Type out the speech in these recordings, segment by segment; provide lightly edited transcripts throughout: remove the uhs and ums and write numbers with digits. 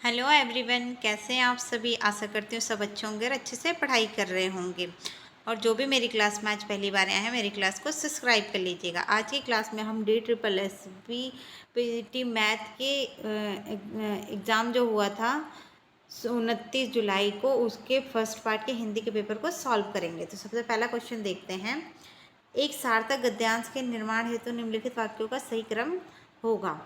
Hello everyone, कैसे हैं आप सभी। आशा करती हूँ सब अच्छे होंगे और अच्छे से पढ़ाई कर रहे होंगे। और जो भी मेरी क्लास में आज पहली बार आए हैं, मेरी क्लास को सब्सक्राइब कर लीजिएगा। आज की क्लास में हम DSSS पीटी मैथ के एग्ज़ाम जो हुआ था 29 जुलाई को, उसके फर्स्ट पार्ट के हिंदी के पेपर को सॉल्व करेंगे। तो सबसे पहला क्वेश्चन देखते हैं। एक सार्थक गद्यांश के निर्माण हेतु निम्नलिखित वाक्यों का सही क्रम होगा।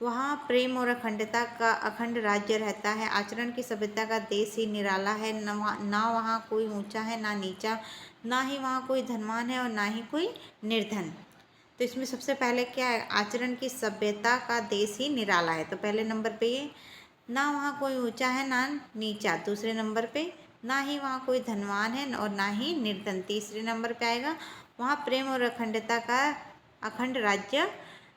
वहाँ प्रेम और अखंडता का अखंड राज्य रहता है। आचरण की सभ्यता का देश ही निराला है। ना वहाँ कोई ऊंचा है ना नीचा, ना ही वहाँ कोई धनवान है और ना ही कोई निर्धन। तो इसमें सबसे पहले क्या है, आचरण की सभ्यता का देश ही निराला है। तो पहले नंबर पे ये, ना वहाँ कोई ऊंचा है ना नीचा। दूसरे नंबर पे, ना ही वहाँ कोई धनवान है और ना ही निर्धन। तीसरे नंबर पे आएगा, वहाँ प्रेम और अखंडता का अखंड राज्य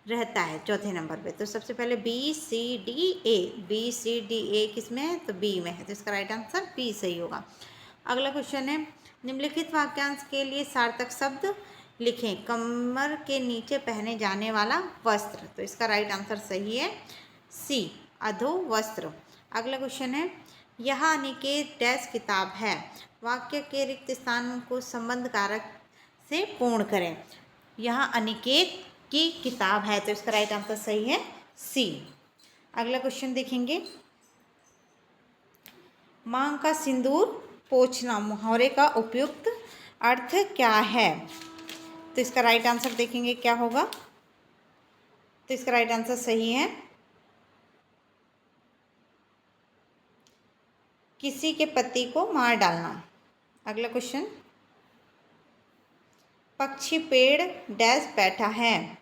रहता है। चौथे नंबर पे। तो सबसे पहले बी सी डी ए किस में है, तो बी में है। तो इसका राइट आंसर बी सही होगा। अगला क्वेश्चन है, निम्नलिखित वाक्यांश के लिए सार्थक शब्द लिखें। कमर के नीचे पहने जाने वाला वस्त्र। तो इसका राइट आंसर सही है सी, अधो वस्त्र। अगला क्वेश्चन है, यह अनिकेत डैश किताब है। वाक्य के रिक्त स्थान को संबंध कारक से पूर्ण करें। यह अनिकेत की किताब है। तो इसका राइट आंसर सही है सी। अगला क्वेश्चन देखेंगे, मांग का सिंदूर पोंछना मुहावरे का उपयुक्त अर्थ क्या है। तो इसका राइट आंसर देखेंगे क्या होगा। तो इसका राइट आंसर सही है किसी के पति को मार डालना। अगला क्वेश्चन, पक्षी पेड़ डैश बैठा है।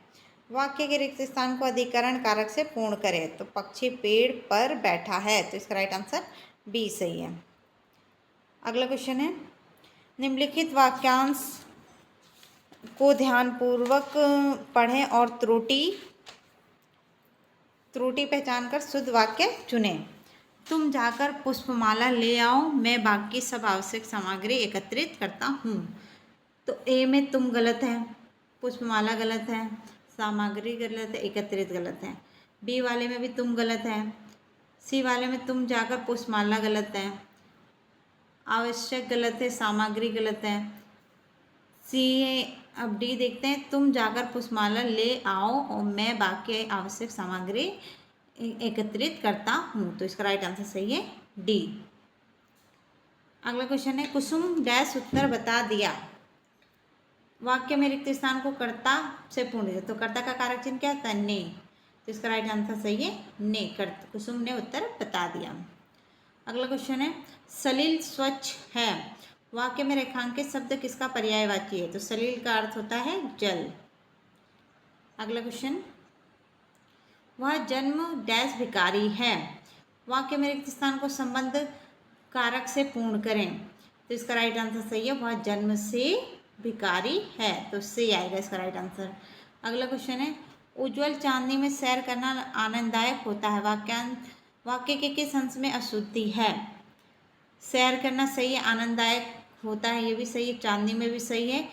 वाक्य के रिक्त स्थान को अधिकरण कारक से पूर्ण करें। तो पक्षी पेड़ पर बैठा है। तो इसका राइट आंसर बी सही है। अगला क्वेश्चन है, निम्नलिखित वाक्यांश को ध्यानपूर्वक पढ़ें और त्रुटि पहचान कर शुद्ध वाक्य चुनें। तुम जाकर पुष्पमाला ले आओ, मैं बाकी सब आवश्यक सामग्री एकत्रित करता हूँ। तो ए में तुम गलत है, पुष्पमाला गलत है, सामग्री गलत है, एकत्रित गलत है। बी वाले में भी तुम गलत है। सी वाले में तुम जाकर पुष्पमाला गलत है, आवश्यक गलत है, सामग्री गलत है। सी, अब डी देखते हैं, तुम जाकर पुष्पमाला ले आओ और मैं बाकी आवश्यक सामग्री एकत्रित करता हूँ। तो इसका राइट आंसर सही है डी। अगला क्वेश्चन है, कुसुम डैश उत्तर बता दिया। वाक्य में रिक्त स्थान को कर्ता से पूर्ण है। तो कर्ता का कारक चिन्ह क्या होता है, ने। तो इसका राइट आंसर सही है ने, कुसुम ने उत्तर बता दिया। अगला क्वेश्चन है, सलिल स्वच्छ है। वाक्य में रेखांकित शब्द किसका पर्यायवाची है। तो सलिल का अर्थ होता है जल। अगला क्वेश्चन, वह जन्म डैश भिकारी है। वाक्य में रिक्त स्थान को संबंध कारक से पूर्ण करें। तो इसका राइट आंसर सही है, वह जन्म से भिकारी है। तो से आएगा इसका राइट आंसर। अगला क्वेश्चन है, उज्जवल चांदनी में सैर करना आनंददायक होता है। वाक्य के किस अंश में अशुद्धि है। सैर करना सही है, आनंददायक होता है ये भी सही है, चांदनी में भी सही है।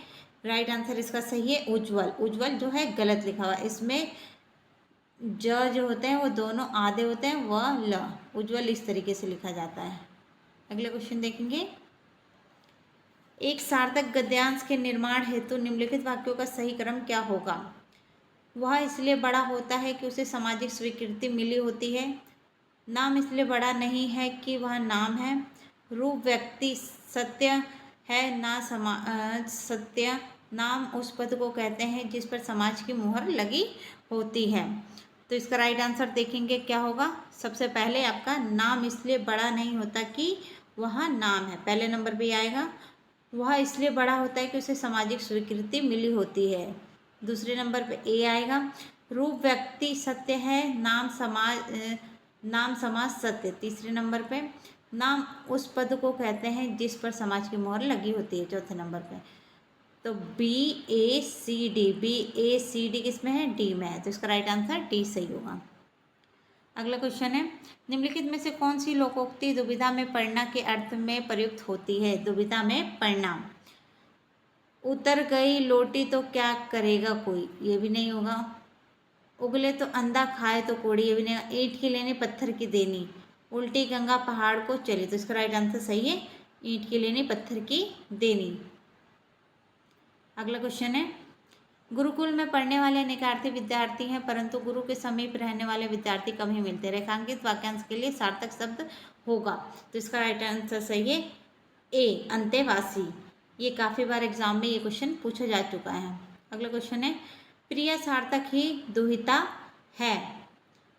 राइट आंसर इसका सही है उज्जवल। उज्जवल जो है गलत लिखा हुआ है, इसमें ज जो होते हैं वो दोनों आधे होते हैं, वह ल। उज्जवल इस तरीके से लिखा जाता है। अगले क्वेश्चन देखेंगे, एक सार्थक गद्यांश के निर्माण हेतु निम्नलिखित वाक्यों का सही क्रम क्या होगा। वह इसलिए बड़ा होता है कि उसे सामाजिक स्वीकृति मिली होती है। नाम इसलिए बड़ा नहीं है कि वह नाम है। रूप व्यक्ति सत्य है ना समाज सत्य। नाम उस पद को कहते हैं जिस पर समाज की मुहर लगी होती है। तो इसका राइट आंसर देखेंगे क्या होगा। सबसे पहले आपका नाम इसलिए बड़ा नहीं होता कि वह नाम है, पहले नंबर पे आएगा। वह इसलिए बड़ा होता है कि उसे सामाजिक स्वीकृति मिली होती है। दूसरे नंबर पे ए आएगा, रूप व्यक्ति सत्य है, नाम समाज सत्य। तीसरे नंबर पे, नाम उस पद को कहते हैं जिस पर समाज की मोहर लगी होती है। चौथे नंबर पे, तो बी ए सी डी किस में है, डी में है। तो इसका राइट आंसर डी सही होगा। अगला क्वेश्चन है, निम्नलिखित में से कौन सी लोकोक्ति दुविधा में पढ़ना के अर्थ में प्रयुक्त होती है। दुविधा में पढ़ना, उतर गई लोटी तो क्या करेगा कोई, ये भी नहीं होगा। उगले तो अंधा खाए तो कोड़ी, ये भी नहीं होगा। ईंट की लेनी पत्थर की देनी, उल्टी गंगा पहाड़ को चली, तो इसका राइट आंसर सही है ईंट की लेनी पत्थर की देनी। अगला क्वेश्चन है, गुरुकुल में पढ़ने वाले अनेकार्थी विद्यार्थी हैं परंतु गुरु के समीप रहने वाले विद्यार्थी कम ही मिलते हैं। रेखांकित वाक्यांश के लिए सार्थक शब्द होगा, तो इसका राइट आंसर सही है ए अंतेवासी। ये काफ़ी बार एग्जाम में ये क्वेश्चन पूछा जा चुका है। अगला क्वेश्चन है, प्रिय सार्थक ही दुहिता है।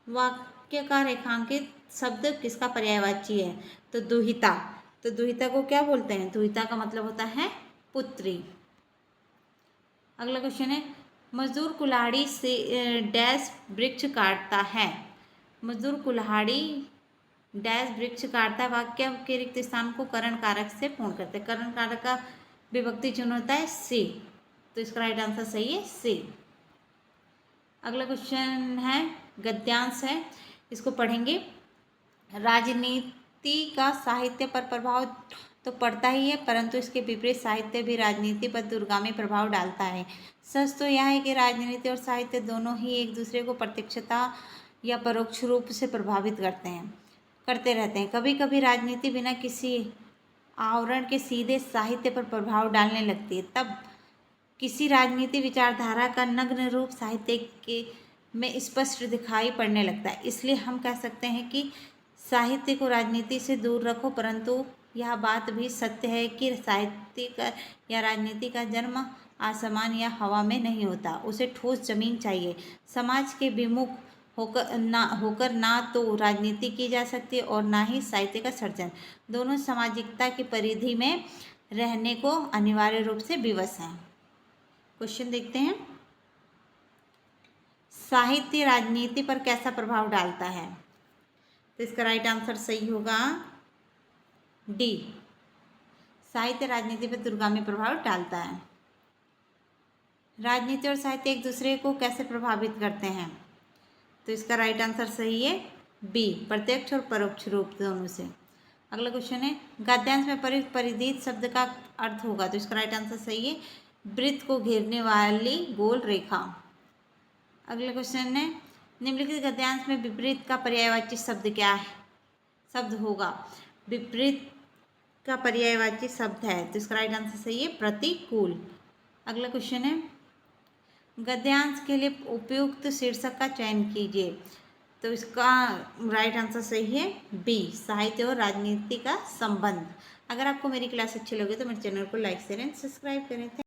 वाक्य का रेखांकित शब्द किसका पर्यायवाची है, तो दुहिता। तो दुहिता को क्या बोलते हैं, दुहिता का मतलब होता है पुत्री। अगला क्वेश्चन है, मजदूर कुल्हाड़ी से डैश वृक्ष काटता है। मजदूर कुल्हाड़ी डैश वृक्ष काटता, वाक्य के रिक्त स्थान को करण कारक से पूर्ण करते हैं। करण कारक का विभक्ति चिन्ह होता है से, तो इसका राइट आंसर सही है से। अगला क्वेश्चन है, गद्यांश है, इसको पढ़ेंगे। राजनीति का साहित्य पर प्रभाव तो पड़ता ही है परंतु इसके विपरीत साहित्य भी राजनीति पर दूरगामी प्रभाव डालता है। सच तो यह है कि राजनीति और साहित्य दोनों ही एक दूसरे को प्रत्यक्षता या परोक्ष रूप से प्रभावित करते रहते हैं। कभी कभी राजनीति बिना किसी आवरण के सीधे साहित्य पर प्रभाव डालने लगती है, तब किसी राजनीति विचारधारा का नग्न रूप साहित्य के में स्पष्ट दिखाई पड़ने लगता है। इसलिए हम कह सकते हैं कि साहित्य को राजनीति से दूर रखो, परंतु यह बात भी सत्य है कि साहित्य का या राजनीति का जन्म आसमान या हवा में नहीं होता, उसे ठोस जमीन चाहिए। समाज के विमुख होकर ना तो राजनीति की जा सकती और ना ही साहित्य का सर्जन। दोनों सामाजिकता की परिधि में रहने को अनिवार्य रूप से विवश हैं। क्वेश्चन देखते हैं, साहित्य राजनीति पर कैसा प्रभाव डालता है, तो इसका राइट आंसर सही होगा डी, साहित्य राजनीति पर दूरगामी प्रभाव डालता है। राजनीति और साहित्य एक दूसरे को कैसे प्रभावित करते हैं, तो इसका राइट आंसर सही है बी, प्रत्यक्ष और परोक्ष रूप दोनों से। अगला क्वेश्चन है, गद्यांश में प्रयुक्त परिधित शब्द का अर्थ होगा, तो इसका राइट आंसर सही है वृत्त को घेरने वाली गोल रेखा। अगला क्वेश्चन है, निम्नलिखित गद्यांश में विपरीत का पर्यायवाची शब्द क्या है, शब्द होगा। विपरीत का पर्यायवाची शब्द है, तो इसका राइट आंसर सही है प्रतिकूल। अगला क्वेश्चन है, गद्यांश के लिए उपयुक्त शीर्षक का चयन कीजिए, तो इसका राइट आंसर सही है बी, साहित्य और राजनीति का संबंध। अगर आपको मेरी क्लास अच्छी लगे तो मेरे चैनल को लाइक शेयर एंड सब्सक्राइब करें।